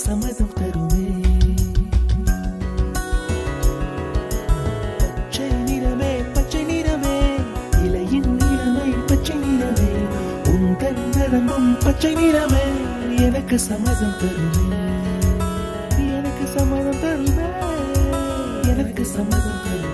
சம்மதம் தருமே. பச்சை நிறமே பச்சை நிறமே, இலையின் நிறமை பச்சை நிறமே, உந்தன் நிறமும் பச்சை நிறமே, எனக்கு சம்மதம் தருமே, எனக்கு சம்மதம் தருமே, எனக்கு சம்மதம் தருமே.